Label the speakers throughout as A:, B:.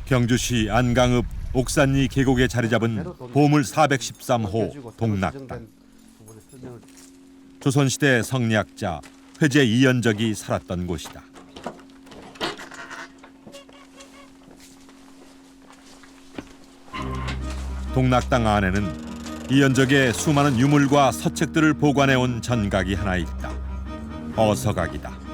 A: 경주시 안강읍 옥산리 계곡에 자리 잡은 보물 413호 동락당. 조선시대 성리학자 회제 이연적이 살았던 곳이다. 동락당 안에는 이연적의 수많은 유물과 서책들을 보관해온 전각이 하나 있다. 어서각이다.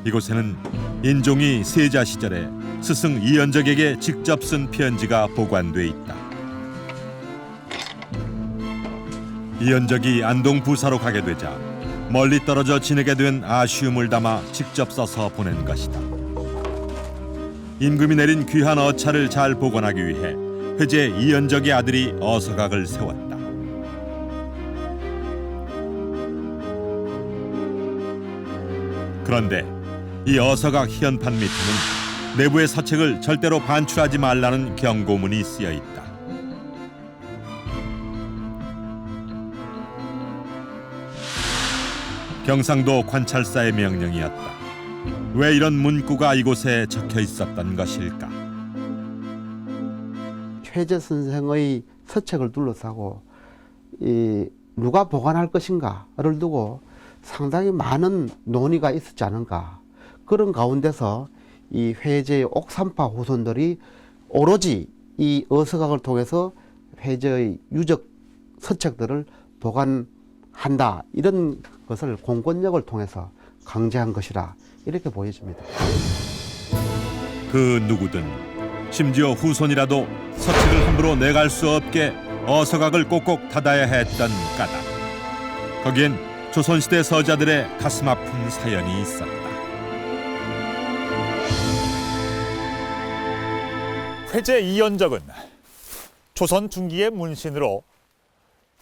A: 이곳에는 인종이 세자 시절에 스승 이연적에게 직접 쓴 편지가 보관돼 있다. 이연적이 안동 부사로 가게 되자 멀리 떨어져 지내게 된 아쉬움을 담아 직접 써서 보낸 것이다. 임금이 내린 귀한 어차를 잘 보관하기 위해 회제 이연적의 아들이 어서각을 세웠다. 그런데 이 어서각 현판 밑에는 내부의 서책을 절대로 반출하지 말라는 경고문이 쓰여 있다. 경상도 관찰사의 명령이었다. 왜 이런 문구가 이곳에 적혀 있었던 것일까?
B: 회제 선생의 서책을 둘러싸고 누가 보관할 것인가를 두고 상당히 많은 논의가 있었지 않은가. 그런 가운데서 이 회제의 옥산파 후손들이 오로지 이 어서각을 통해서 회제의 유적 서책들을 보관한다, 이런 것을 공권력을 통해서 강제한 것이라 이렇게 보여집니다.
A: 그 누구든 심지어 후손이라도 서책을 함부로 내갈 수 없게 어서각을 꼭꼭 닫아야 했던 까닭. 거기엔 조선시대 서자들의 가슴 아픈 사연이 있었다.
C: 회제 이연적은 조선 중기의 문신으로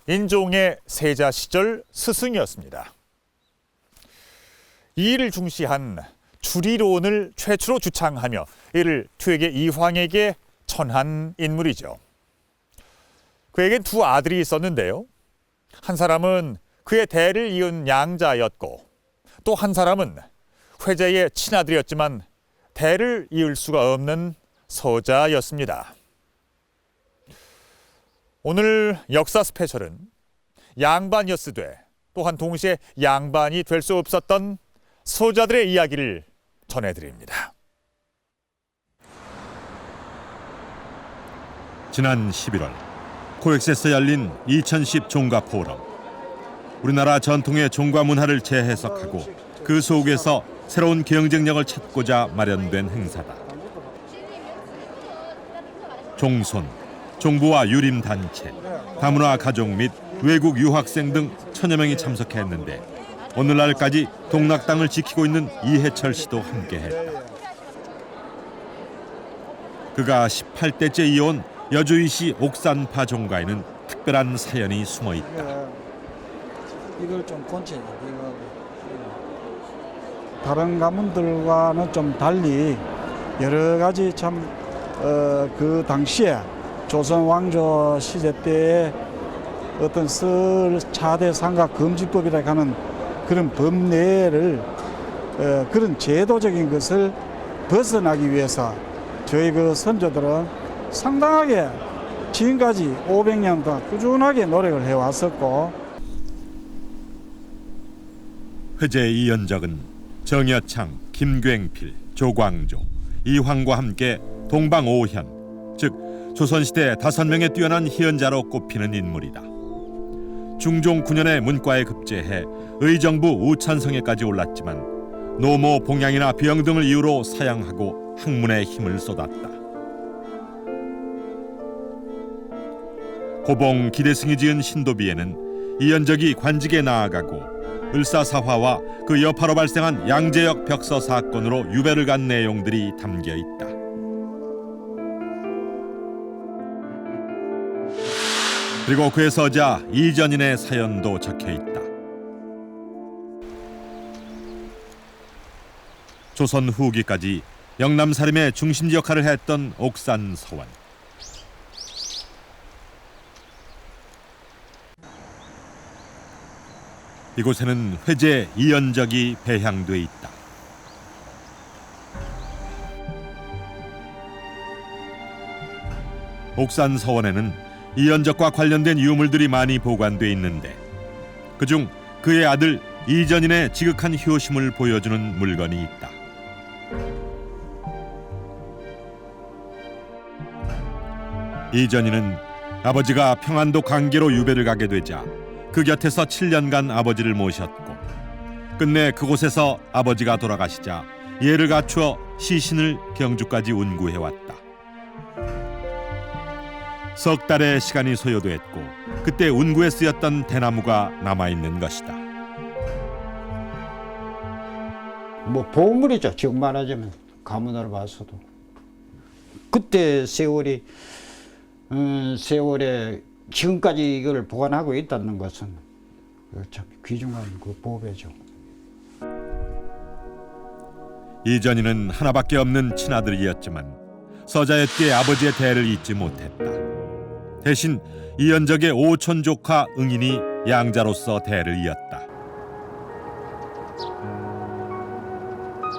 C: 인종의 세자 시절 스승이었습니다. 이 일을 중시한 주리론을 최초로 주창하며 이를 퇴계 이황에게 전한 인물이죠. 그에겐 두 아들이 있었는데요. 한 사람은 그의 대를 이은 양자였고 또 한 사람은 회제의 친아들이었지만 대를 이을 수가 없는 서자였습니다. 오늘 역사 스페셜은 양반이었으되 또한 동시에 양반이 될 수 없었던 서자들의 이야기를 전해드립니다.
A: 지난 11월 코엑스에서 열린 2010 종가 포럼. 우리나라 전통의 종가 문화를 재해석하고 그 속에서 새로운 경쟁력을 찾고자 마련된 행사다. 종손, 종부와 유림단체, 다문화 가족 및 외국 유학생 등 천여 명이 참석했는데 오늘날까지 동락당을 지키고 있는 이해철 씨도 함께했다. 그가 18대째 이어온 여주이시 옥산파 종가에는 특별한 사연이 숨어 있다.
D: 이걸 좀 건체. 다른 가문들과는 좀 달리 여러 가지 참 그 당시에 조선 왕조 시대 때의 어떤 차대 상각 금지법이라 하는 그런 법내를 그런 제도적인 것을 벗어나기 위해서 저희 그 선조들은 상당하게 지금까지 500년 동안 꾸준하게 노력을 해왔었고,
A: 회제 이연적은 정여창, 김굉필, 조광조, 이황과 함께 동방오현, 즉 조선시대 5명의 뛰어난 희연자로 꼽히는 인물이다. 중종 9년에 문과에 급제해 의정부 우찬성에까지 올랐지만 노모 봉양이나 병 등을 이유로 사양하고 학문에 힘을 쏟았다. 고봉 기대승이 지은 신도비에는 이연적이 관직에 나아가고 을사사화와 그 여파로 발생한 양재역 벽서 사건으로 유배를 간 내용들이 담겨 있다. 그리고 그의 서자 이전인의 사연도 적혀 있다. 조선 후기까지 영남살림의 중심지 역할을 했던 옥산서원. 이곳에는 회제 이연적이 배향돼 있다. 옥산 서원에는 이연적과 관련된 유물들이 많이 보관돼 있는데 그중 그의 아들 이전인의 지극한 효심을 보여주는 물건이 있다. 이전인은 아버지가 평안도 강계로 유배를 가게 되자 그 곁에서 7년간 아버지를 모셨고 끝내 그곳에서 아버지가 돌아가시자 예를 갖추어 시신을 경주까지 운구해왔다. 석 달의 시간이 소요됐고 그때 운구에 쓰였던 대나무가 남아있는 것이다.
E: 뭐 보물이죠. 지금 말하자면 가문으로 봐서도 그때 세월에 지금까지 이걸 보관하고 있다는 것은 참 귀중한 그 보배죠.
A: 이전이는 하나밖에 없는 친아들이었지만 서자였기에 아버지의 대를 잊지 못했다. 대신 이연적의 오촌 조카 응인이 양자로서 대를 이었다.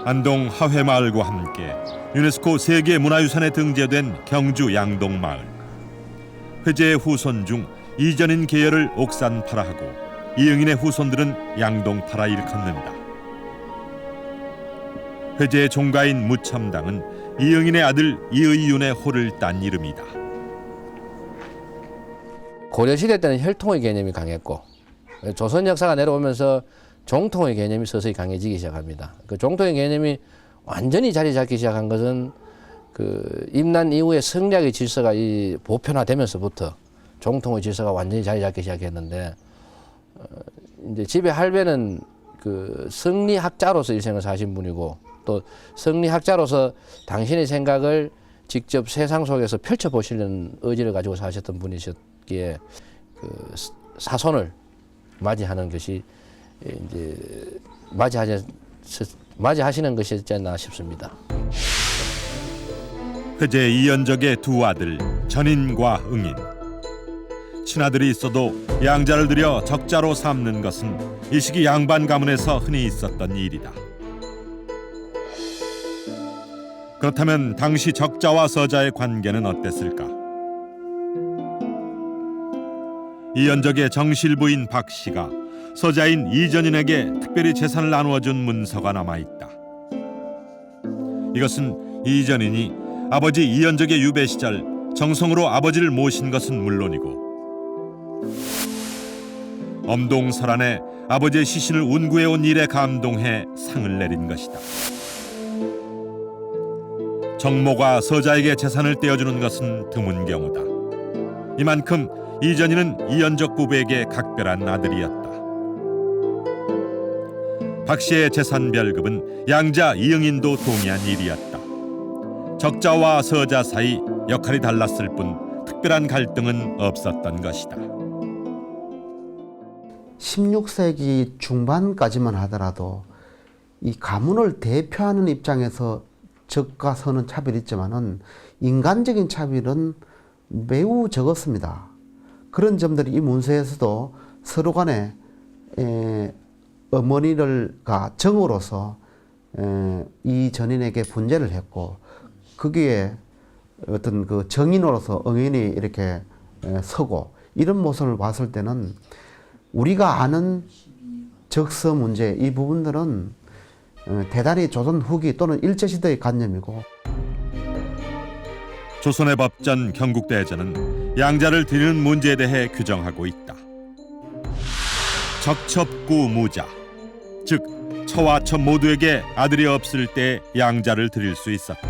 A: 안동 하회마을과 함께 유네스코 세계문화유산에 등재된 경주 양동마을. 회제의 후손 중 이전인 계열을 옥산파라 하고 이응인의 후손들은 양동파라 일컫는다. 회제의 종가인 무첨당은 이응인의 아들 이의윤의 호를 딴 이름이다.
F: 고려시대 때는 혈통의 개념이 강했고 조선 역사가 내려오면서 종통의 개념이 서서히 강해지기 시작합니다. 그 종통의 개념이 완전히 자리 잡기 시작한 것은 그 임난 이후에 성리학의 질서가 이 보편화되면서부터 종통의 질서가 완전히 자리 잡기 시작했는데 이제 집의 할배는 그 성리학자로서 일생을 사신 분이고 또 성리학자로서 당신의 생각을 직접 세상 속에서 펼쳐보시려는 의지를 가지고 사셨던 분이셨기에 그 사손을 맞이하는 것이 이제 맞이하시는 것이었지 않나 싶습니다.
A: 회제 이연적의 두 아들 전인과 응인. 친아들이 있어도 양자를 들여 적자로 삼는 것은 이 시기 양반 가문에서 흔히 있었던 일이다. 그렇다면 당시 적자와 서자의 관계는 어땠을까? 이연적의 정실부인 박 씨가 서자인 이전인에게 특별히 재산을 나누어준 문서가 남아있다. 이것은 이전인이 아버지 이연적의 유배 시절 정성으로 아버지를 모신 것은 물론이고 엄동설안에 아버지의 시신을 운구해온 일에 감동해 상을 내린 것이다. 정모가 서자에게 재산을 떼어주는 것은 드문 경우다. 이만큼 이전인은 이연적 부부에게 각별한 아들이었다. 박 씨의 재산 별급은 양자 이응인도 동의한 일이었다. 적자와 서자 사이 역할이 달랐을 뿐 특별한 갈등은 없었던 것이다.
B: 16세기 중반까지만 하더라도 이 가문을 대표하는 입장에서 적과 서는 차별이 있지만은 인간적인 차별은 매우 적었습니다. 그런 점들이 이 문서에서도 서로 간에 어머니가 정으로서 이 전인에게 분재를 했고 거기에 어떤 그 정인으로서 응인이 이렇게 서고 이런 모습을 봤을 때는 우리가 아는 적서 문제 이 부분들은 대단히 조선 후기 또는 일제시대의 관념이고
A: 조선의 법전 경국대전은 양자를 드리는 문제에 대해 규정하고 있다. 적첩구무자, 즉 처와 첩 모두에게 아들이 없을 때 양자를 드릴 수 있었다.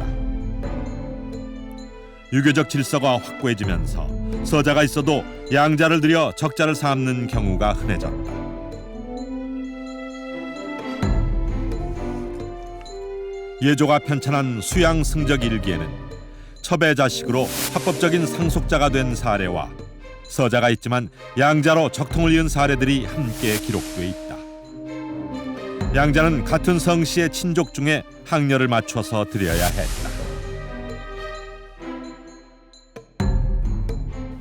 A: 유교적 질서가 확고해지면서 서자가 있어도 양자를 들여 적자를 삼는 경우가 흔해졌다. 예조가 편찬한 수양 승적 일기에는 첩의 자식으로 합법적인 상속자가 된 사례와 서자가 있지만 양자로 적통을 이은 사례들이 함께 기록돼 있다. 양자는 같은 성씨의 친족 중에 학렬을 맞춰서 드려야 했다.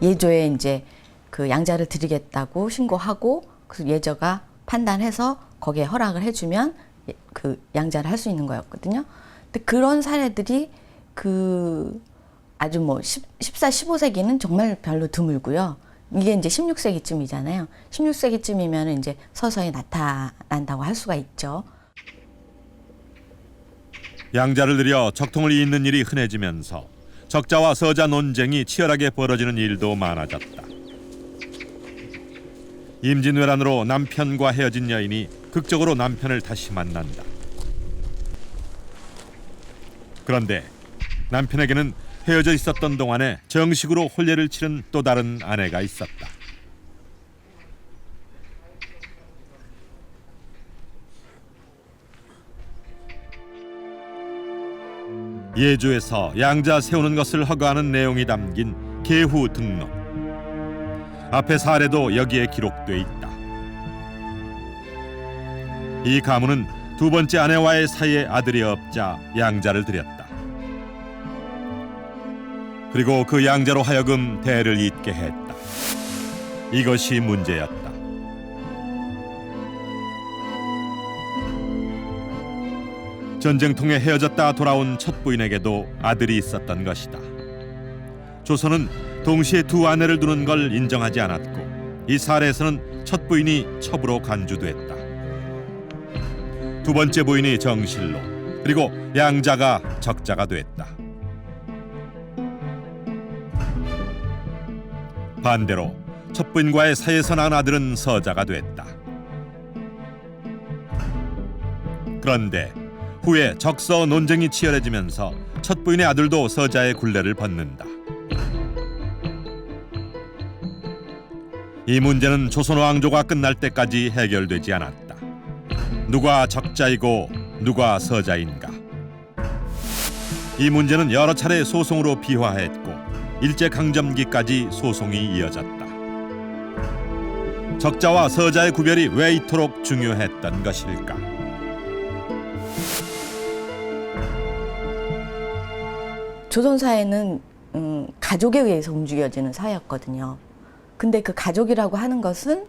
G: 예조에 이제 그 양자를 드리겠다고 신고하고 그 예조가 판단해서 거기에 허락을 해주면 그 양자를 할 수 있는 거였거든요. 근데 그런 사례들이 그 아주 뭐 14, 15세기는 정말 별로 드물고요. 이게 이제 16세기쯤이잖아요. 16세기쯤이면 이제 서서히 나타난다고 할 수가 있죠.
A: 양자를 들여 적통을 잇는 일이 흔해지면서 적자와 서자 논쟁이 치열하게 벌어지는 일도 많아졌다. 임진왜란으로 남편과 헤어진 여인이 극적으로 남편을 다시 만난다. 그런데 남편에게는 헤어져 있었던 동안에 정식으로 혼례를 치른 또 다른 아내가 있었다. 예조에서 양자 세우는 것을 허가하는 내용이 담긴 계후 등록. 앞의 사례도 여기에 기록돼 있다. 이 가문은 두 번째 아내와의 사이에 아들이 없자 양자를 드렸다. 그리고 그 양자로 하여금 대를 잇게 했다. 이것이 문제였다. 전쟁 통해 헤어졌다 돌아온 첫 부인에게도 아들이 있었던 것이다. 조선은 동시에 두 아내를 두는 걸 인정하지 않았고 이 사례에서는 첫 부인이 첩으로 간주됐다. 두 번째 부인이 정실로, 그리고 양자가 적자가 됐다. 반대로 첫 부인과의 사이에서 난 아들은 서자가 됐다. 그런데 후에 적서 논쟁이 치열해지면서 첫 부인의 아들도 서자의 굴레를 벗는다. 이 문제는 조선 왕조가 끝날 때까지 해결되지 않았다. 누가 적자이고 누가 서자인가? 이 문제는 여러 차례 소송으로 비화했고 일제강점기까지 소송이 이어졌다. 적자와 서자의 구별이 왜 이토록 중요했던 것일까?
G: 조선 사회는 가족에 의해서 움직여지는 사회였거든요. 근데 그 가족이라고 하는 것은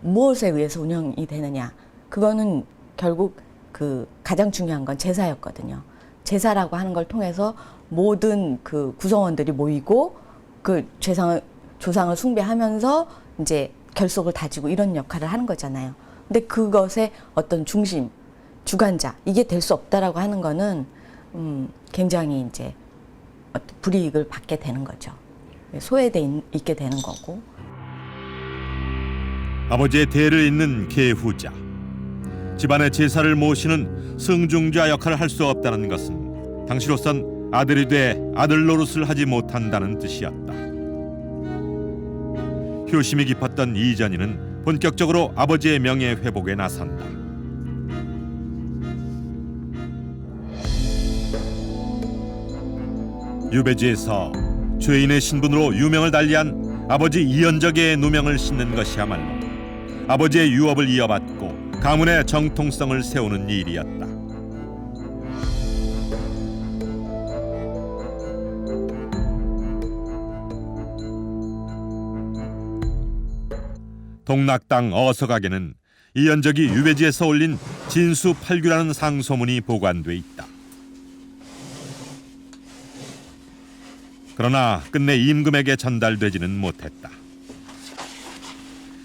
G: 무엇에 의해서 운영이 되느냐? 그거는 결국 그 가장 중요한 건 제사였거든요. 제사라고 하는 걸 통해서 모든 그 구성원들이 모이고 그 조상을 숭배하면서 이제 결속을 다지고 이런 역할을 하는 거잖아요. 근데 그것의 어떤 중심, 주관자, 이게 될 수 없다라고 하는 거는 굉장히 이제 불이익을 받게 되는 거죠. 소외돼 있게 되는 거고.
A: 아버지의 대를 잇는 계후자. 집안의 제사를 모시는 승중자 역할을 할 수 없다는 것은 당시로선 아들이 돼 아들 노릇을 하지 못한다는 뜻이었다. 효심이 깊었던 이전희는 본격적으로 아버지의 명예 회복에 나선다. 유배지에서 죄인의 신분으로 유명을 달리한 아버지 이연적의 누명을 싣는 것이야말로 아버지의 유업을 이어받고 가문의 정통성을 세우는 일이었다. 동락당 어서각에는 이연적이 유배지에서 올린 진수팔규라는 상소문이 보관돼 있다. 그러나 끝내 임금에게 전달되지는 못했다.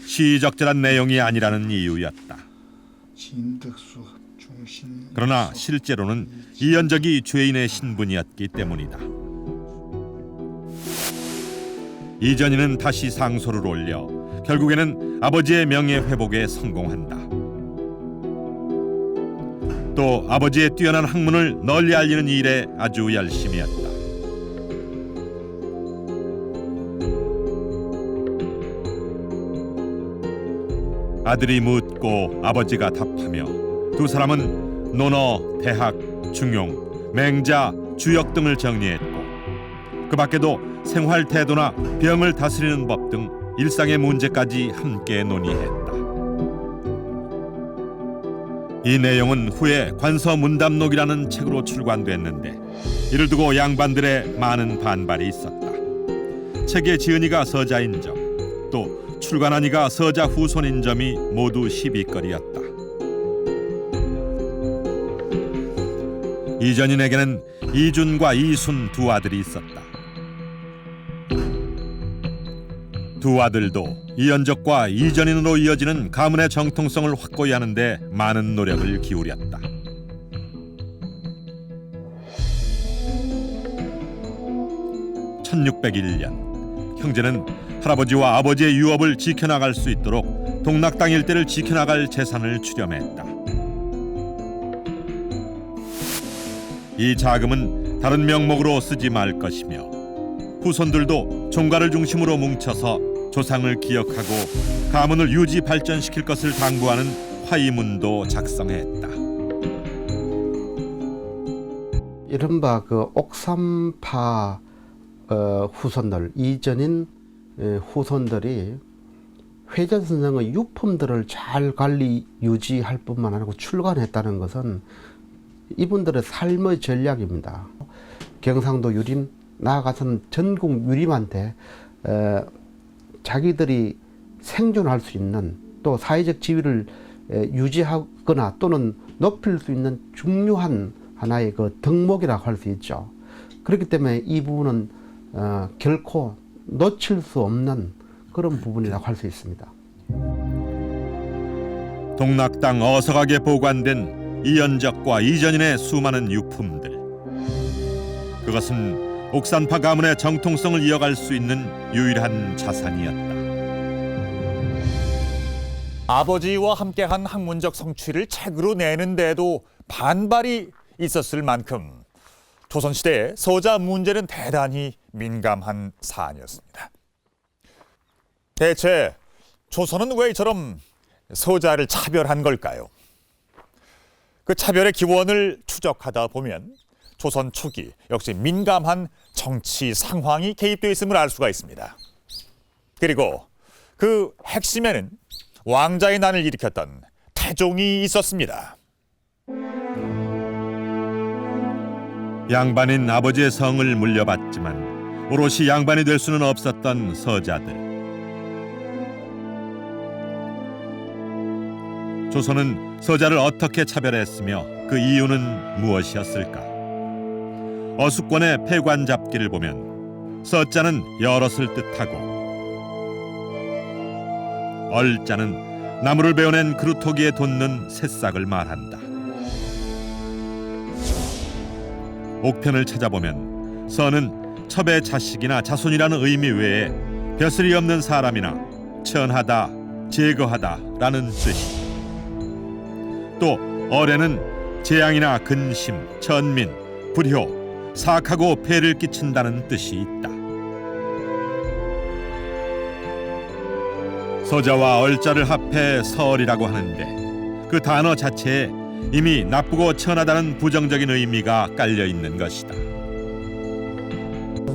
A: 시적절한 내용이 아니라는 이유였다. 그러나 실제로는 이연적이 죄인의 신분이었기 때문이다. 이전희는 다시 상소를 올려 결국에는 아버지의 명예 회복에 성공한다. 또 아버지의 뛰어난 학문을 널리 알리는 일에 아주 열심히 했다. 아들이 묻고 아버지가 답하며 두 사람은 논어, 대학, 중용, 맹자, 주역 등을 정리했고 그 밖에도 생활 태도나 병을 다스리는 법 등 일상의 문제까지 함께 논의했다. 이 내용은 후에 관서문답록이라는 책으로 출간됐는데 이를 두고 양반들의 많은 반발이 있었다. 책의 지은이가 서자인 점, 또 출간한 이가 서자 후손인 점이 모두 시비거리였다. 이전인에게는 이준과 이순 두 아들이 있었다. 두 아들도 이연적과 이전인으로 이어지는 가문의 정통성을 확고히 하는데 많은 노력을 기울였다. (1601년) 형제는 할아버지와 아버지의 유업을 지켜나갈 수 있도록 동락당 일대를 지켜나갈 재산을 출연했다. 이 자금은 다른 명목으로 쓰지 말 것이며 후손들도 종가를 중심으로 뭉쳐서 조상을 기억하고 가문을 유지 발전시킬 것을 당부하는 화의문도 작성했다.
B: 이른바 그 옥삼파 후손들, 이전인 후손들이 회전선생의 유품들을 잘 관리 유지할 뿐만 아니고 출간했다는 것은 이분들의 삶의 전략입니다. 경상도 유림, 나아가서는 전국 유림한테 자기들이 생존할 수 있는 또 사회적 지위를 유지하거나 또는 높일 수 있는 중요한 하나의 그 덕목이라고 할 수 있죠. 그렇기 때문에 이 부분은 결코 놓칠 수 없는 그런 부분이라고 할 수 있습니다.
A: 동락당 어서각에 보관된 이연적과 이전인의 수많은 유품들. 그것은 옥산파 가문의 정통성을 이어갈 수 있는 유일한 자산이었다.
C: 아버지와 함께한 학문적 성취를 책으로 내는데도 반발이 있었을 만큼 조선시대의 서자 문제는 대단히 민감한 사안이었습니다. 대체 조선은 왜 이처럼 서자를 차별한 걸까요? 그 차별의 기원을 추적하다 보면 조선 초기 역시 민감한 정치 상황이 개입되어 있음을 알 수가 있습니다. 그리고 그 핵심에는 왕자의 난을 일으켰던 태종이 있었습니다.
A: 양반인 아버지의 성을 물려받지만 오롯이 양반이 될 수는 없었던 서자들. 조선은 서자를 어떻게 차별했으며 그 이유는 무엇이었을까? 어수권의 폐관 잡기를 보면 서자는 여럿을 뜻하고 얼자는 나무를 베어낸 그루터기에 돋는 새싹을 말한다. 옥편을 찾아보면 서는 첩의 자식이나 자손이라는 의미 외에 벼슬이 없는 사람이나 천하다, 제거하다라는 뜻이. 또 어뢰는 재앙이나 근심, 천민, 불효, 사악하고 폐를 끼친다는 뜻이 있다. 서자와 얼자를 합해 서얼이라고 하는데 그 단어 자체에 이미 나쁘고 천하다는 부정적인 의미가 깔려 있는 것이다.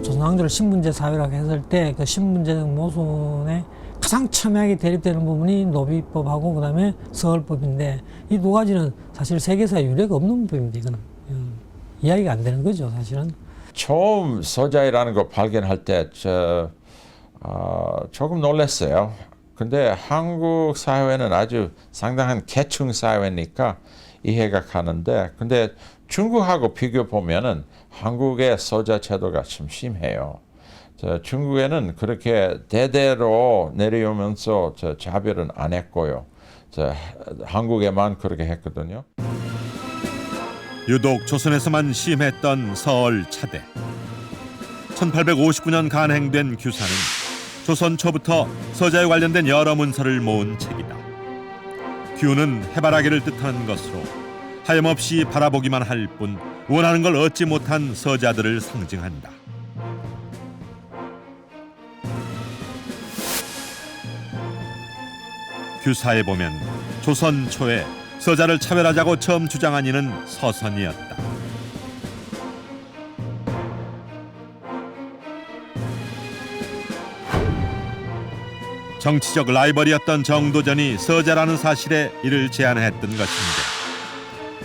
H: 조선 왕조를 신분제 사회라고 했을 때 그 신분제적 모순에 가장 첨예하게 대립되는 부분이 노비법하고 그다음에 서얼법인데 이 두 가지는 사실 세계사에 유례가 없는 부분입니다. 이거는 이야기가 안 되는 거죠, 사실은.
I: 처음 서자이라는 걸 발견할 때 조금 놀랐어요. 근데 한국 사회는 아주 상당한 계층 사회니까 이해가 가는데, 근데 중국하고 비교 보면은 한국의 서자 제도가 좀 심해요. 중국에는 그렇게 대대로 내려오면서 자별은 안 했고요. 한국에만 그렇게 했거든요.
A: 유독 조선에서만 심했던 서얼 차대. 1859년 간행된 규사는 조선 초부터 서자에 관련된 여러 문서를 모은 책이다. 규는 해바라기를 뜻하는 것으로 하염없이 바라보기만 할 뿐 원하는 걸 얻지 못한 서자들을 상징한다. 규사에 보면 조선 초에 서자를 차별하자고 처음 주장한 이는 서선이었다. 정치적 라이벌이었던 정도전이 서자라는 사실에 이를 제안했던 것인데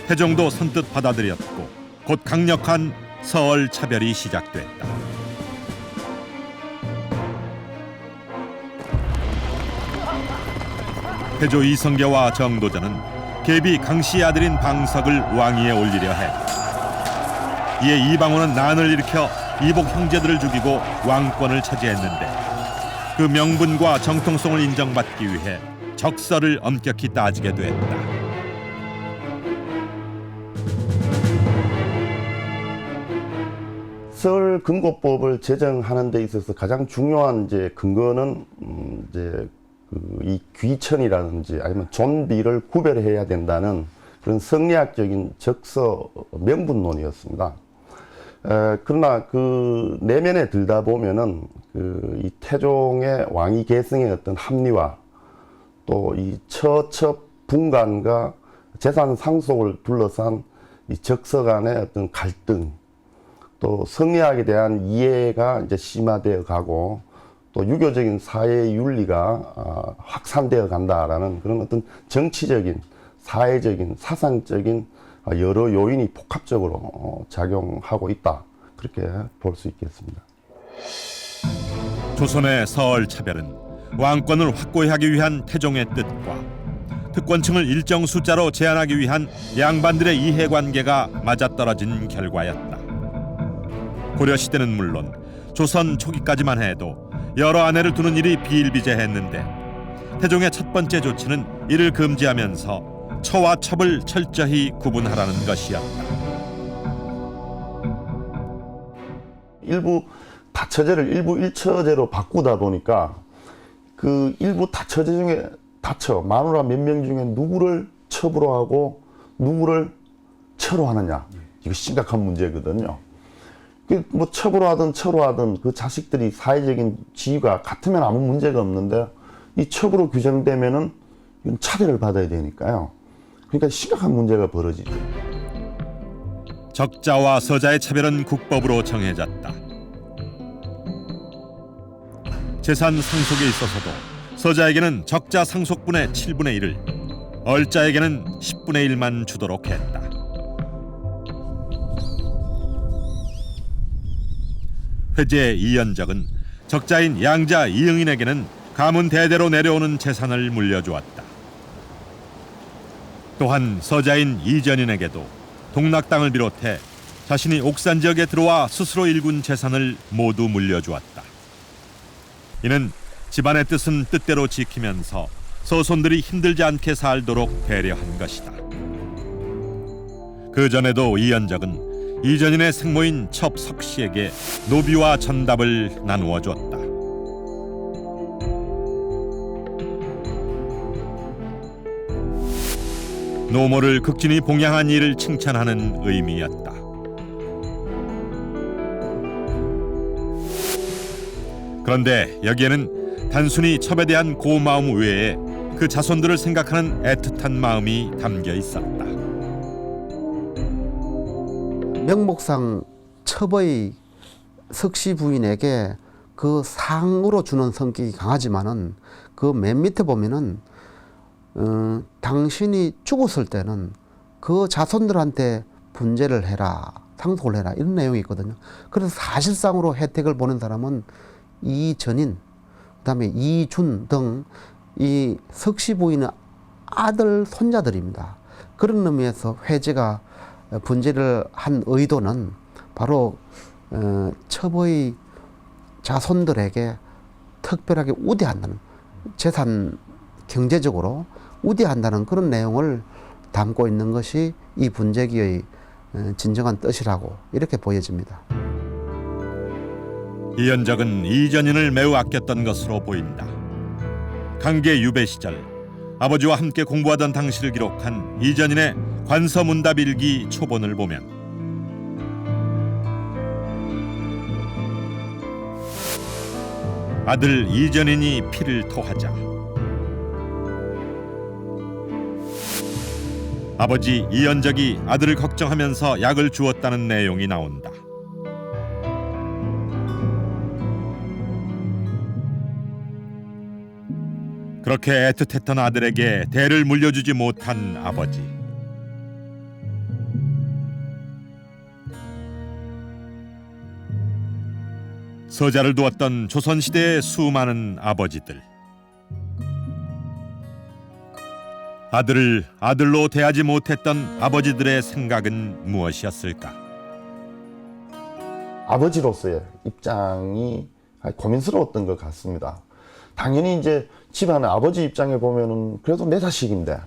A: 태종도 선뜻 받아들였고 곧 강력한 서얼 차별이 시작됐다. 태조 이성계와 정도전은 계비 강씨의 아들인 방석을 왕위에 올리려 했다. 이에 이방원은 난을 일으켜 이복 형제들을 죽이고 왕권을 차지했는데 그 명분과 정통성을 인정받기 위해 적설을 엄격히 따지게 됐다.
J: 설 근고법을 제정하는 데 있어서 가장 중요한 이제 근거는 이제 이 귀천이라든지 아니면 존비를 구별해야 된다는 그런 성리학적인 적서 명분론이었습니다. 그러나 그 내면에 들다 보면은 이 태종의 왕위 계승의 어떤 합리화, 또 이 처첩 분간과 재산 상속을 둘러싼 이 적서 간의 어떤 갈등, 또 성리학에 대한 이해가 이제 심화되어 가고 또 유교적인 사회 윤리가 확산되어 간다라는 그런 어떤 정치적인, 사회적인, 사상적인 여러 요인이 복합적으로 작용하고 있다. 그렇게 볼 수 있겠습니다.
A: 조선의 서얼 차별은 왕권을 확고히 하기 위한 태종의 뜻과 특권층을 일정 숫자로 제한하기 위한 양반들의 이해관계가 맞아떨어진 결과였다. 고려시대는 물론 조선 초기까지만 해도 여러 아내를 두는 일이 비일비재했는데 태종의 첫 번째 조치는 이를 금지하면서 처와 첩을 철저히 구분하라는 것이었다.
J: 일부 다처제를 일부 일처제로 바꾸다 보니까 그 일부 다처제 중에 마누라 몇 명 중에 누구를 첩으로 하고 누구를 처로 하느냐, 이거 심각한 문제거든요. 뭐 첩으로 하든 처로 하든 그 자식들이 사회적인 지위가 같으면 아무 문제가 없는데 이 첩으로 규정되면은 이건 차별을 받아야 되니까요. 그러니까 심각한 문제가 벌어지죠.
A: 적자와 서자의 차별은 국법으로 정해졌다. 재산 상속에 있어서도 서자에게는 적자 상속분의 7분의 1을, 얼자에게는 10분의 1만 주도록 했다. 회제 이연적은 적자인 양자 이응인에게는 가문 대대로 내려오는 재산을 물려주었다. 또한 서자인 이전인에게도 동락 땅을 비롯해 자신이 옥산 지역에 들어와 스스로 일군 재산을 모두 물려주었다. 이는 집안의 뜻은 뜻대로 지키면서 서손들이 힘들지 않게 살도록 배려한 것이다. 그 전에도 이연적은 이전인의 생모인 첩석씨에게 노비와 전답을 나누어 줬다. 노모를 극진히 봉양한 일을 칭찬하는 의미였다. 그런데 여기에는 단순히 첩에 대한 고마움 외에 그 자손들을 생각하는 애틋한 마음이 담겨 있었다.
B: 명목상 첩의 석씨 부인에게 그 상으로 주는 성격이 강하지만은 그 맨 밑에 보면은 당신이 죽었을 때는 그 자손들한테 분재를 해라, 상속을 해라, 이런 내용이 있거든요. 그래서 사실상으로 혜택을 보는 사람은 이전인, 그다음에 이준 등 이 석씨 부인의 아들 손자들입니다. 그런 의미에서 회제가 분재를 한 의도는 바로 첩의 자손들에게 특별하게 우대한다는, 재산 경제적으로 우대한다는 그런 내용을 담고 있는 것이 이 분재기의 진정한 뜻이라고 이렇게 보여집니다.
A: 이연적은 이전인을 매우 아꼈던 것으로 보인다. 강계 유배 시절 아버지와 함께 공부하던 당시를 기록한 이전인의 관서문답일기 초본을 보면 아들 이전인이 피를 토하자 아버지 이연적이 아들을 걱정하면서 약을 주었다는 내용이 나온다. 그렇게 애틋했던 아들에게 대를 물려주지 못한 아버지. 서자를 두었던 조선시대의 수많은 아버지들. 아들을 아들로 대하지 못했던 아버지들의 생각은 무엇이었을까?
J: 아버지로서의 입장이 고민스러웠던 것 같습니다. 당연히 이제 집안의 아버지 입장에 보면은 그래도 내 자식인데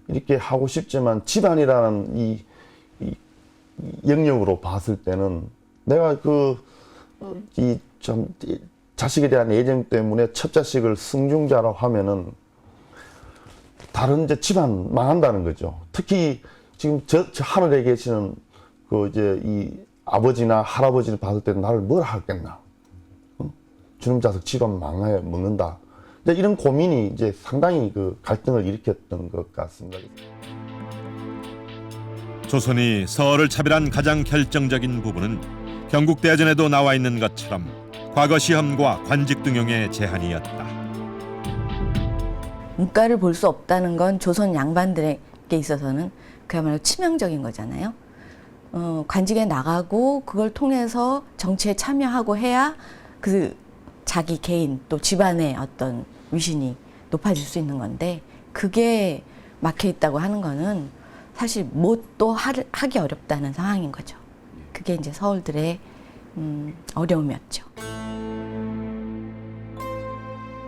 J: 이렇게 하고 싶지만 집안이라는 이 영역으로 봤을 때는 내가 좀 자식에 대한 애정 때문에 첫 자식을 승중자라고 하면은 다른 이제 집안 망한다는 거죠. 특히 지금 저 하늘에 계시는 이제 이 아버지나 할아버지를 봤을 때는 나를 뭘 하겠나? 주름 자석 집안 망해 먹는다. 이런 고민이 이제 상당히 갈등을 일으켰던 것 같습니다.
A: 조선이 서얼을 차별한 가장 결정적인 부분은 경국대전에도 나와 있는 것처럼 과거 시험과 관직 등용의 제한이었다.
G: 문과를 볼 수 없다는 건 조선 양반들에게 있어서는 그야말로 치명적인 거잖아요. 관직에 나가고 그걸 통해서 정치에 참여하고 해야 자기 개인 또 집안의 어떤 위신이 높아질 수 있는 건데 그게 막혀 있다고 하는 거는 사실 또 하기 어렵다는 상황인 거죠. 그게 이제 서울들의 어려움이었죠.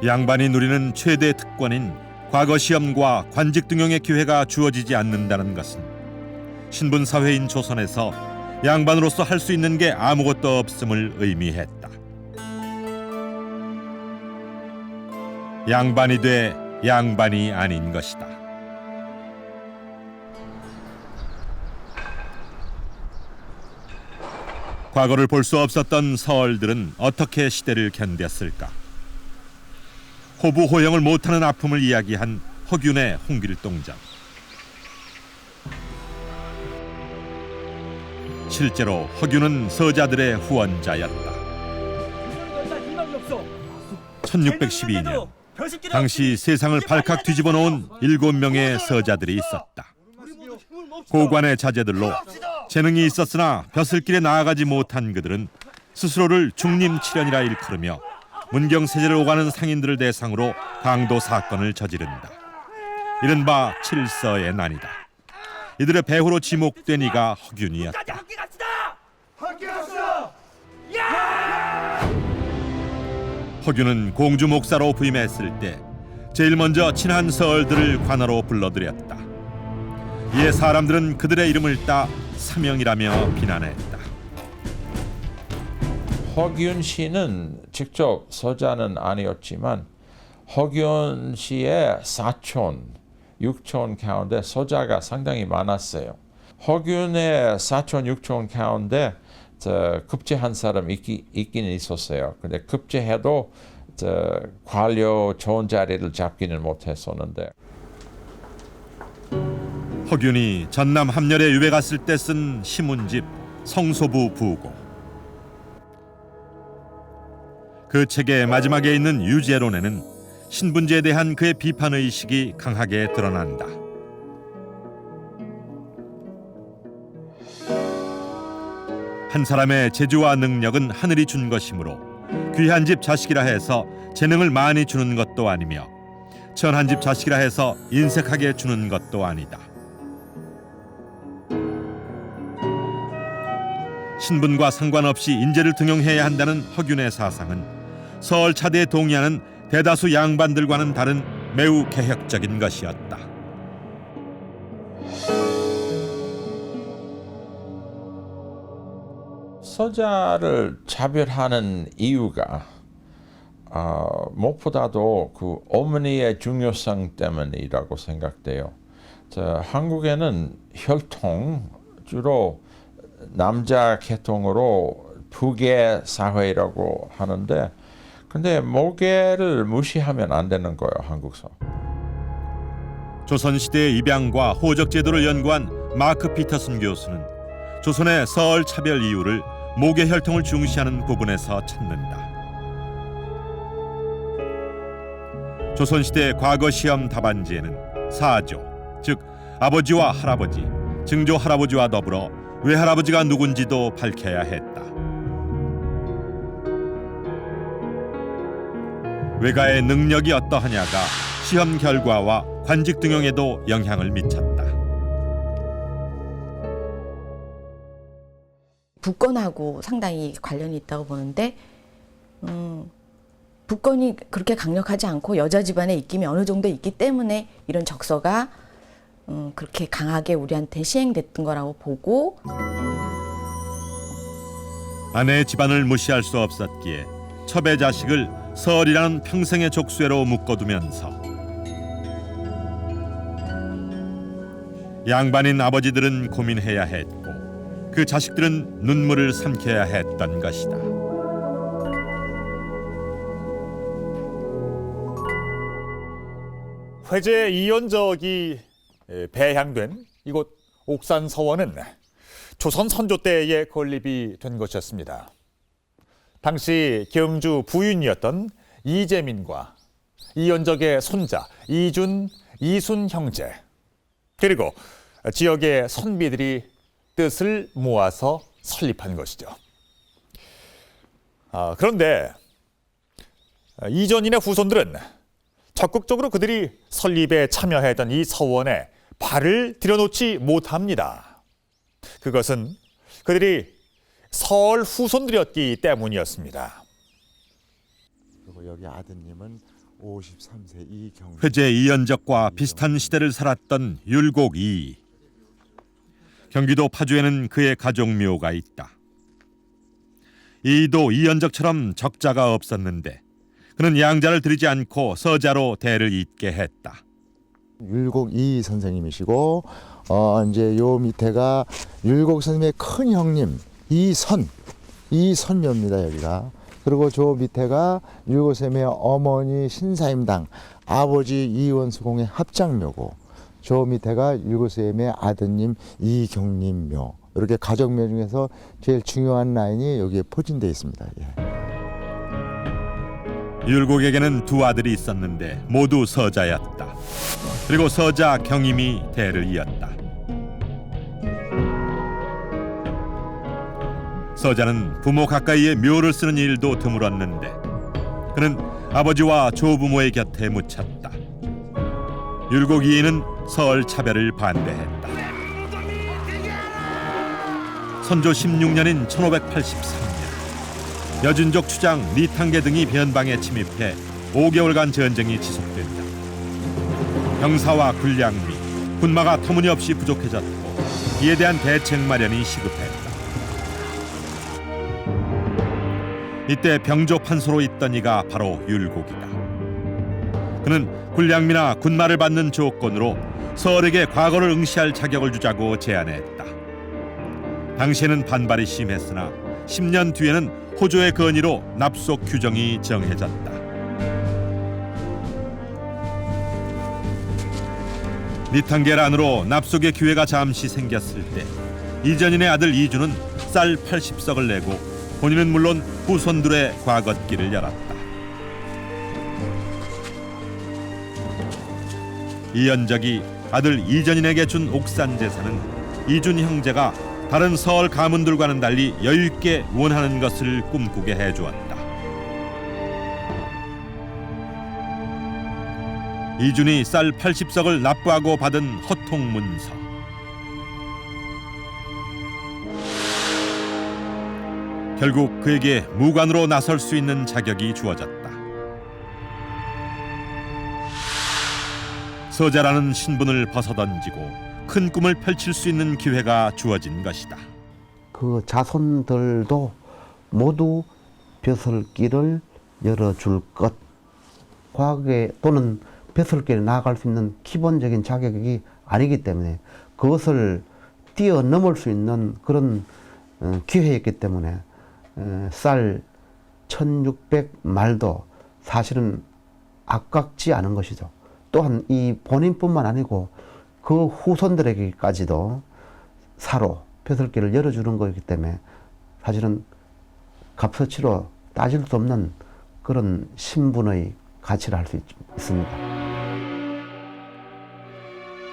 A: 양반이 누리는 최대 특권인 과거 시험과 관직 등용의 기회가 주어지지 않는다는 것은 신분 사회인 조선에서 양반으로서 할 수 있는 게 아무것도 없음을 의미했다. 양반이 돼 양반이 아닌 것이다. 과거를 볼 수 없었던 서얼들은 어떻게 시대를 견뎠을까? 호부호영을 못하는 아픔을 이야기한 허균의 홍길동전. 실제로 허균은 서자들의 후원자였다. 1612년 당시 세상을 발칵 뒤집어 놓은 7명의 서자들이 있었다. 고관의 자제들로 재능이 있었으나 벼슬길에 나아가지 못한 그들은 스스로를 중림칠연이라 일컬으며 문경세제를 오가는 상인들을 대상으로 강도 사건을 저지른다. 이른바 칠서의 난이다. 이들의 배후로 지목된 이가 허균이었다. 허균은 공주 목사로 부임했을 때 제일 먼저 친한 서얼들을 관하로 불러들였다. 이에 사람들은 그들의 이름을 따 사명이라며 비난했다.
I: 허균 씨는 직접 서자는 아니었지만 허균 씨의 사촌, 육촌 가운데 서자가 상당히 많았어요. 허균의 사촌, 육촌 가운데 급제한 사람 있긴 있었어요. 근데 급제해도 관료 좋은 자리를 잡기는 못했었는데.
A: 허균이 전남 함열에 유배 갔을 때 쓴 시문집 성소부 부고. 그 책의 마지막에 있는 유제론에는 신분제에 대한 그의 비판 의식이 강하게 드러난다. 한 사람의 재주와 능력은 하늘이 준 것이므로 귀한 집 자식이라 해서 재능을 많이 주는 것도 아니며 천한 집 자식이라 해서 인색하게 주는 것도 아니다. 신분과 상관없이 인재를 등용해야 한다는 허균의 사상은 서얼 차대에 동의하는 대다수 양반들과는 다른 매우 개혁적인 것이었다.
I: 서자를 차별하는 이유가 무엇보다도 그 어머니의 중요성 때문이라고 생각돼요. 한국에는 혈통 주로 남자 계통으로 부계 사회라고 하는데 근데 모계를 무시하면 안 되는 거예요, 한국서.
A: 조선시대의 입양과 호적 제도를 연구한 마크 피터슨 교수는 조선의 서얼 차별 이유를 모계 혈통을 중시하는 부분에서 찾는다. 조선시대 과거 시험 답안지에는 사조, 즉 아버지와 할아버지, 증조 할아버지와 더불어 외할아버지가 누군지도 밝혀야 했다. 외가의 능력이 어떠하냐가 시험 결과와 관직 등용에도 영향을 미쳤다.
G: 북권하고 상당히 관련이 있다고 보는데 북권이 그렇게 강력하지 않고 여자 집안의 입김이 어느 정도 있기 때문에 이런 적서가 그렇게 강하게 우리한테 시행됐던 거라고 보고,
A: 아내의 집안을 무시할 수 없었기에 첩의 자식을 서얼이라는 평생의 족쇄로 묶어두면서 양반인 아버지들은 고민해야 했고 그 자식들은 눈물을 삼켜야 했던 것이다.
C: 회제 이연적이 배향된 이곳 옥산서원은 조선 선조 때에 건립이 된 것이었습니다. 당시 경주 부윤이었던 이재민과 이연적의 손자 이준, 이순 형제, 그리고 지역의 선비들이 뜻을 모아서 설립한 것이죠. 그런데 이전인의 후손들은 적극적으로 그들이 설립에 참여했던 이 서원에 발을 들여놓지 못합니다. 그것은 그들이 서얼 후손들이었기 때문이었습니다.
K: 그리고 여기 아드님은 53세 이경.
A: 회제 이연적과 비슷한 시대를 살았던 율곡 이. 경기도 파주에는 그의 가족묘가 있다. 이도 이연적처럼 적자가 없었는데 그는 양자를 들이지 않고 서자로 대를 잇게 했다.
K: 율곡 이 선생님이시고 이제 요 밑에가 율곡 선생님의 큰 형님 이선묘입니다 여기가. 그리고 저 밑에가 율곡 선생님의 어머니 신사임당 아버지 이원수공의 합장묘고, 저 밑에가 율곡 선생님의 아드님 이경림묘. 이렇게 가족묘 중에서 제일 중요한 라인이 여기에 포진되어 있습니다. 예.
A: 율곡에게는 두 아들이 있었는데 모두 서자였다. 그리고 서자 경임이 대를 이었다. 서자는 부모 가까이에 묘를 쓰는 일도 드물었는데 그는 아버지와 조부모의 곁에 묻혔다. 율곡 이인은 서얼 차별을 반대했다. 선조 16년인 1583년 여진족 추장 리탕계 등이 변방에 침입해 5개월간 전쟁이 지속된다. 병사와 군량미, 군마가 터무니없이 부족해졌고 이에 대한 대책 마련이 시급했다. 이때 병조 판소로 있던 이가 바로 율곡이다. 그는 군량미나 군마를 받는 조건으로 서얼에게 과거를 응시할 자격을 주자고 제안했다. 당시에는 반발이 심했으나 10년 뒤에는 호조의 건의로 납속 규정이 정해졌다. 니탕겔 안으로 납속의 기회가 잠시 생겼을 때 이전인의 아들 이준은 쌀 80석을 내고 본인은 물론 후손들의 과걷기를 열었다. 이연적이 아들 이전인에게 준 옥산 재산은 이준 형제가 다른 서얼 가문들과는 달리 여유있게 원하는 것을 꿈꾸게 해주었다. 이준이 쌀 80석을 납부하고 받은 허통문서. 결국 그에게 무관으로 나설 수 있는 자격이 주어졌다. 서자라는 신분을 벗어던지고 큰 꿈을 펼칠 수 있는 기회가 주어진 것이다.
B: 그 자손들도 모두 벼슬길을 열어줄 것, 과거에 또는 벼슬길에 나아갈 수 있는 기본적인 자격이 아니기 때문에 그것을 뛰어넘을 수 있는 그런 기회였기 때문에 쌀 1600말도 사실은 아깝지 않은 것이죠. 또한 이 본인뿐만 아니고 그 후손들에게까지도 사로 벼슬길을 열어주는 것이기 때문에 사실은 값어치로 따질 수 없는 그런 신분의 가치를 할 수 있습니다.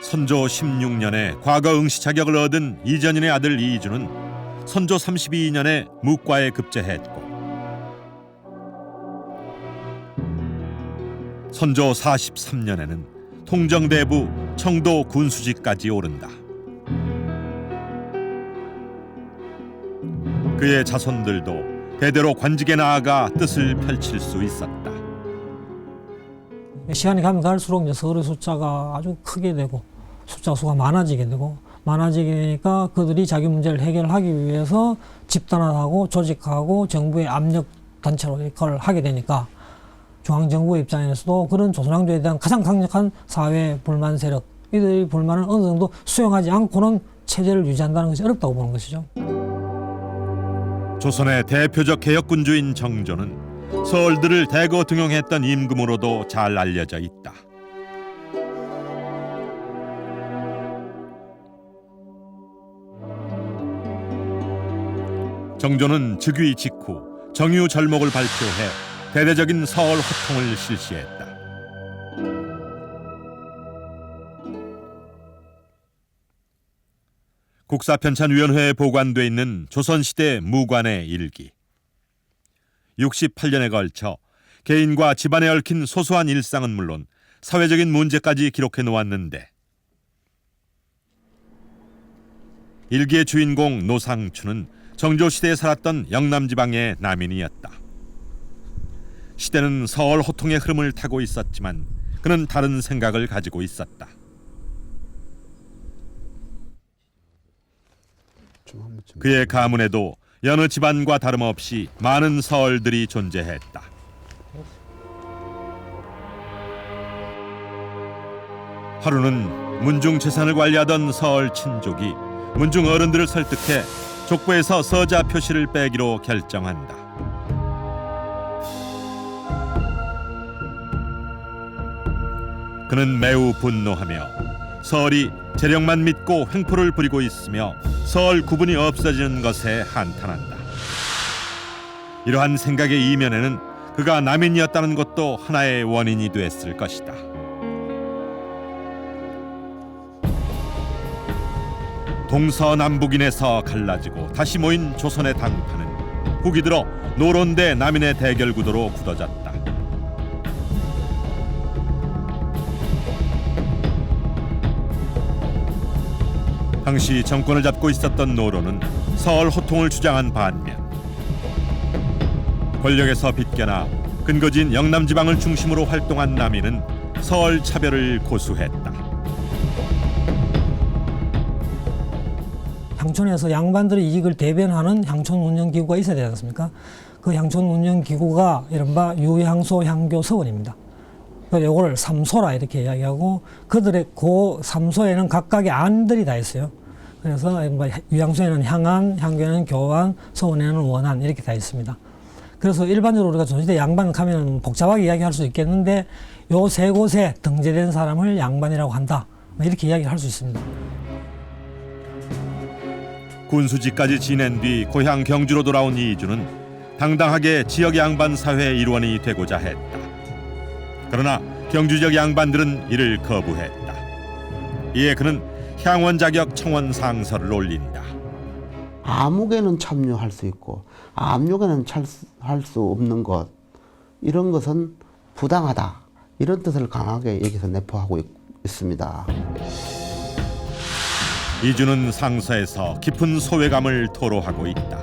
A: 선조 16년에 과거 응시 자격을 얻은 이전인의 아들 이준은 선조 32년에 묵과에 급제했고 선조 43년에는 통정대부 청도 군수직까지 오른다. 그의 자손들도 대대로 관직에 나아가 뜻을 펼칠 수 있었다.
H: 시간이 가면 갈수록 이제 서울의 숫자가 아주 크게 되고 숫자 수가 많아지게 되고 많아지니까 그들이 자기 문제를 해결하기 위해서 집단화하고 조직하고 정부의 압력 단체로 이걸 하게 되니까 중앙정부 입장에서도 그런 조선왕조에 대한 가장 강력한 사회 불만 세력 이들의 불만을 어느 정도 수용하지 않고는 체제를 유지한다는 것이 어렵다고 보는 것이죠.
A: 조선의 대표적 개혁군주인 정조는 서얼들을 대거 등용했던 임금으로도 잘 알려져 있다. 정조는 즉위 직후 정유절목을 발표해 대대적인 서얼 호통을 실시했다. 국사편찬위원회에 보관돼 있는 조선시대 무관의 일기. 68년에 걸쳐 개인과 집안에 얽힌 소소한 일상은 물론 사회적인 문제까지 기록해 놓았는데 일기의 주인공 노상추는 정조시대에 살았던 영남지방의 남인이었다. 시대는 서얼 호통의 흐름을 타고 있었지만 그는 다른 생각을 가지고 있었다. 그의 가문에도 여느 집안과 다름없이 많은 서얼들이 존재했다. 하루는 문중 재산을 관리하던 서얼 친족이 문중 어른들을 설득해 족보에서 서자 표시를 빼기로 결정한다. 그는 매우 분노하며 서얼이 재력만 믿고 횡포를 부리고 있으며 서얼 구분이 없어지는 것에 한탄한다. 이러한 생각의 이면에는 그가 남인이었다는 것도 하나의 원인이 됐을 것이다. 동서남북인에서 갈라지고 다시 모인 조선의 당파는 북이 들어 노론 대 남인의 대결 구도로 굳어졌다. 당시 정권을 잡고 있었던 노론은 서얼 호통을 주장한 반면 권력에서 빗겨나 근거지인 영남지방을 중심으로 활동한 남인은 서얼 차별을 고수했다.
H: 향촌에서 양반들의 이익을 대변하는 향촌 운영기구가 있어야 되지 않습니까? 그 향촌 운영기구가 이른바 유향소 향교 서원입니다. 그래서 이거를 삼소라 이렇게 이야기하고 그들의 그 삼소에는 각각의 안들이 다 있어요. 그래서 유향소에는 향안, 향교에는 교안, 서원에는 원안 이렇게 다 있습니다. 그래서 일반적으로 우리가 조선시대 양반 가면 복잡하게 이야기할 수 있겠는데 요 세 곳에 등재된 사람을 양반이라고 한다. 이렇게 이야기를 할 수 있습니다.
A: 군수직까지 지낸 뒤 고향 경주로 돌아온 이주는 당당하게 지역 양반 사회의 일원이 되고자 했다. 그러나 경주적 양반들은 이를 거부했다. 이에 그는 향원 자격 청원 상서를 올린다.
B: 암흑에는 참여할 수 있고 압록에는 할 수 없는 것, 이런 것은 부당하다. 이런 뜻을 강하게 여기서 내포하고 있습니다.
A: 이주는 상서에서 깊은 소외감을 토로하고 있다.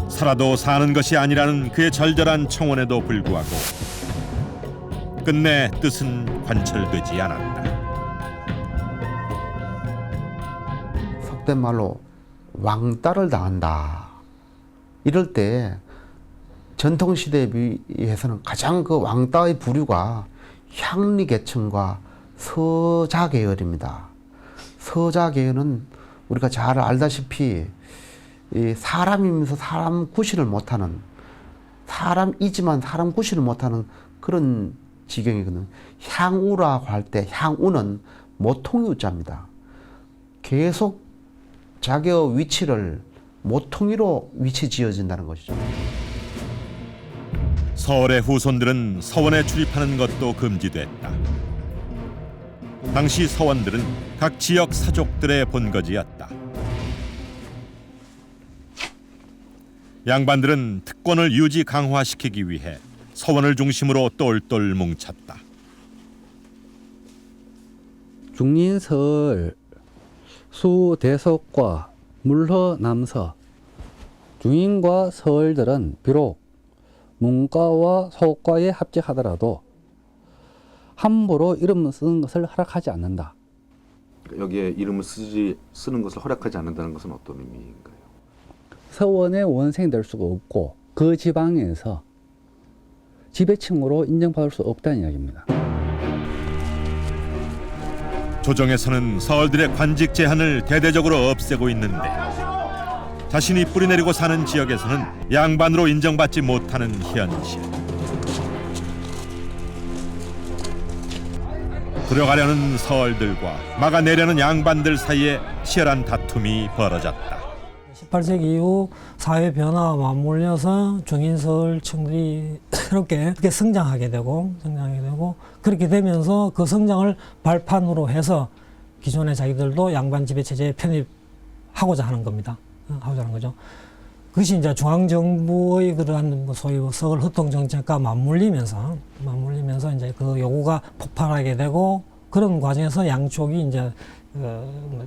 A: 살아도 사는 것이 아니라는 그의 절절한 청원에도 불구하고 끝내 뜻은 관철되지 않았다.
B: 속된 말로 왕따를 당한다. 이럴 때 전통시대에 비해서는 가장 그 왕따의 부류가 향리계층과 서자계열입니다. 서자계열은 우리가 잘 알다시피 사람이면서 사람 구실을 못하는, 사람이지만 사람 구실을 못하는 그런 지경이거든요. 향우라고 할 때 향우는 모퉁이 우자입니다. 계속 자기의 위치를 모퉁이로 위치 지어진다는 것이죠.
A: 서얼의 후손들은 서원에 출입하는 것도 금지됐다. 당시 서원들은 각 지역 사족들의 본거지였다. 양반들은 특권을 유지 강화시키기 위해 서원을 중심으로 똘똘 뭉쳤다.
L: 중린서을, 수대석과 물허남서, 중인과 서을들은 비록 문과와 소과에 합직하더라도 함부로 이름을 쓰는 것을 허락하지 않는다.
M: 여기에 이름을 쓰는 것을 허락하지 않는다는 것은 어떤 의미인가요?
L: 서원의 원생이 될 수가 없고 그 지방에서 지배층으로 인정받을 수 없다는 이야기입니다.
A: 조정에서는 서얼들의 관직 제한을 대대적으로 없애고 있는데 자신이 뿌리내리고 사는 지역에서는 양반으로 인정받지 못하는 현실. 들어가려는 서얼들과 막아내려는 양반들 사이에 치열한 다툼이 벌어졌다.
H: 18세기 이후 사회 변화와 맞물려서 중인서울층들이 새롭게 성장하게 되고 그렇게 되면서 그 성장을 발판으로 해서 기존의 자기들도 양반 지배 체제에 편입하고자 하는 겁니다. 하고자 하는 거죠. 그것이 이제 중앙정부의 그러한 소위 서울 흡동 정책과 맞물리면서 이제 그 요구가 폭발하게 되고 그런 과정에서 양쪽이 이제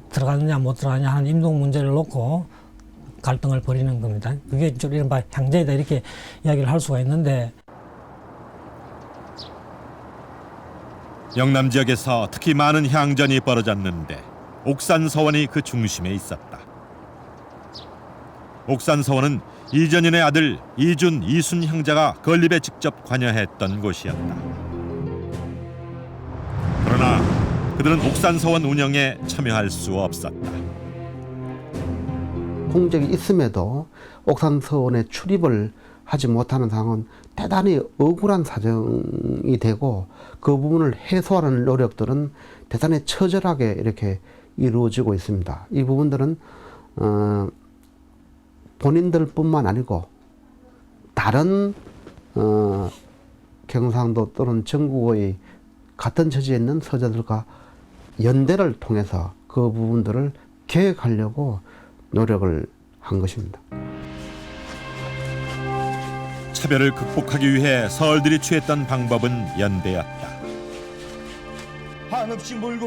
H: 들어가느냐 못 들어가느냐 하는 임동 문제를 놓고 갈등을 벌이는 겁니다. 그게 좀 이른바 향제이다 이렇게 이야기를 할 수가 있는데
A: 영남 지역에서 특히 많은 향전이 벌어졌는데 옥산서원이 그 중심에 있었다. 옥산서원은 이전인의 아들 이준, 이순 형제가 건립에 직접 관여했던 곳이었다. 그러나 그들은 옥산서원 운영에 참여할 수 없었다.
B: 공적이 있음에도 옥산서원에 출입을 하지 못하는 상황은 대단히 억울한 사정이 되고 그 부분을 해소하는 노력들은 대단히 처절하게 이렇게 이루어지고 있습니다. 이 부분들은 본인들뿐만 아니고 다른 경상도 또는 전국의 같은 처지에 있는 서자들과 연대를 통해서 그 부분들을 개혁하려고 노력을 한 것입니다.
A: 차별을 극복하기 위해 서얼들이 취했던 방법은 연대였다.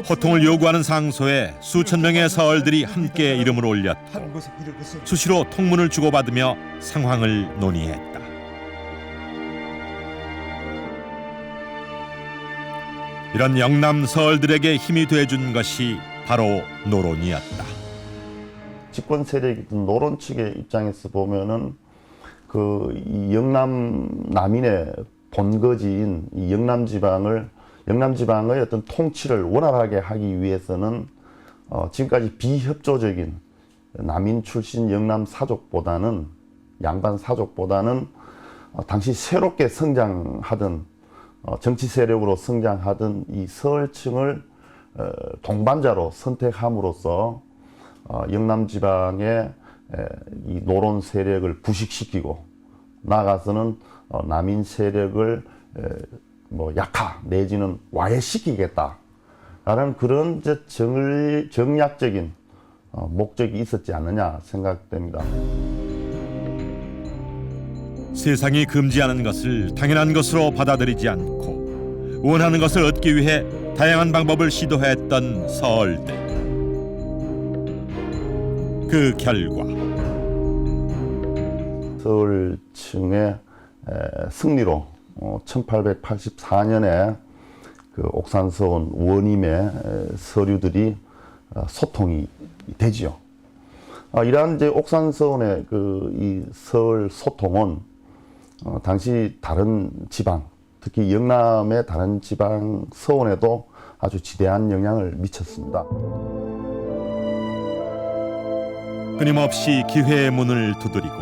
A: 호통을 요구하는 상소에 수천 명의 서얼들이 함께 이름을 올렸고 수시로 통문을 주고받으며 상황을 논의했다. 이런 영남 서얼들에게 힘이 돼준 것이 바로 노론이었다.
J: 집권 세력이든 노론 측의 입장에서 보면은 이 영남 남인의 본거지인 이 영남 지방의 어떤 통치를 원활하게 하기 위해서는 지금까지 비협조적인 남인 출신 영남 사족보다는 양반 사족보다는 당시 새롭게 성장하던 정치 세력으로 성장하던 이 서울층을 동반자로 선택함으로써 영남 지방의 이 노론 세력을 부식시키고 나아가서는 남인 세력을 약화 내지는 와해시키겠다라는 그런 정략적인 목적이 있었지 않느냐 생각됩니다.
A: 세상이 금지하는 것을 당연한 것으로 받아들이지 않고 원하는 것을 얻기 위해 다양한 방법을 시도했던 서얼들. 그 결과
J: 서울층의 승리로 1884년에 그 옥산서원 원임의 서류들이 소통이 되지요. 이러한 이제 옥산서원의 이 서울 소통은 당시 다른 지방, 특히 영남의 다른 지방 서원에도 아주 지대한 영향을 미쳤습니다.
A: 끊임없이 기회의 문을 두드리고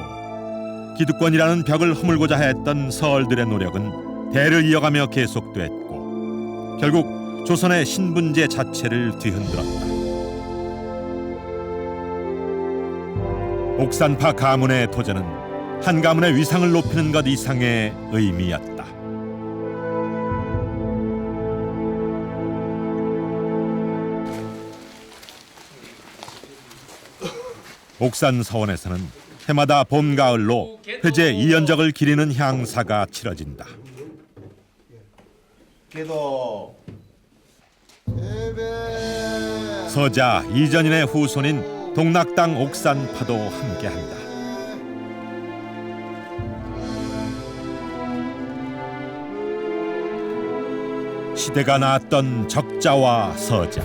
A: 기득권이라는 벽을 허물고자 했던 서얼들의 노력은 대를 이어가며 계속됐고 결국 조선의 신분제 자체를 뒤흔들었다. 옥산파 가문의 도전은 한 가문의 위상을 높이는 것 이상의 의미였다. 옥산서원에서는 해마다 봄, 가을로 회제 2연적을 기리는 향사가 치러진다.
N: 기도.
A: 서자 이전인의 후손인 동락당 옥산파도 함께한다. 시대가 낳았던 적자와 서자.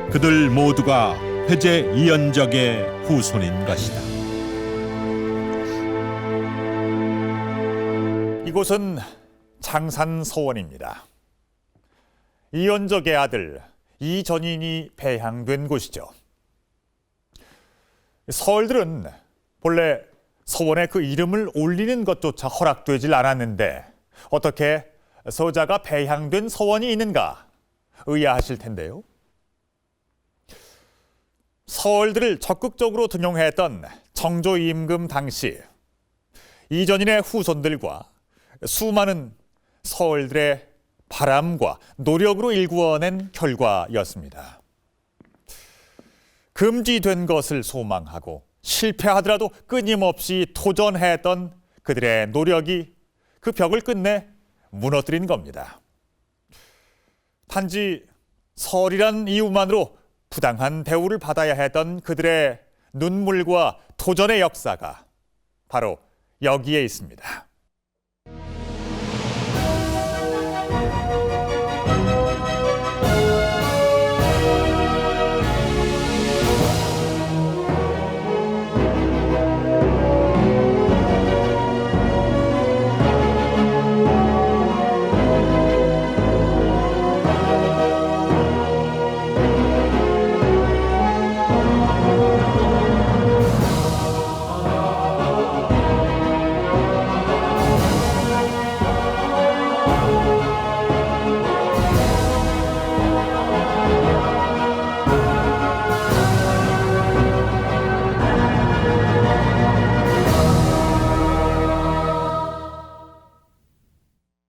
A: 그들 모두가 회제 이연적의 후손인 것이다.
C: 이곳은 장산 서원입니다. 이연적의 아들 이전인이 배향된 곳이죠. 서얼들은 본래 서원에 그 이름을 올리는 것조차 허락되질 않았는데 어떻게 서자가 배향된 서원이 있는가 의아하실 텐데요. 서얼들을 적극적으로 등용했던 정조 임금 당시 이전인의 후손들과 수많은 서얼들의 바람과 노력으로 일구어낸 결과였습니다. 금지된 것을 소망하고 실패하더라도 끊임없이 도전했던 그들의 노력이 그 벽을 끝내 무너뜨린 겁니다. 단지 서얼이란 이유만으로 부당한 대우를 받아야 했던 그들의 눈물과 도전의 역사가 바로 여기에 있습니다.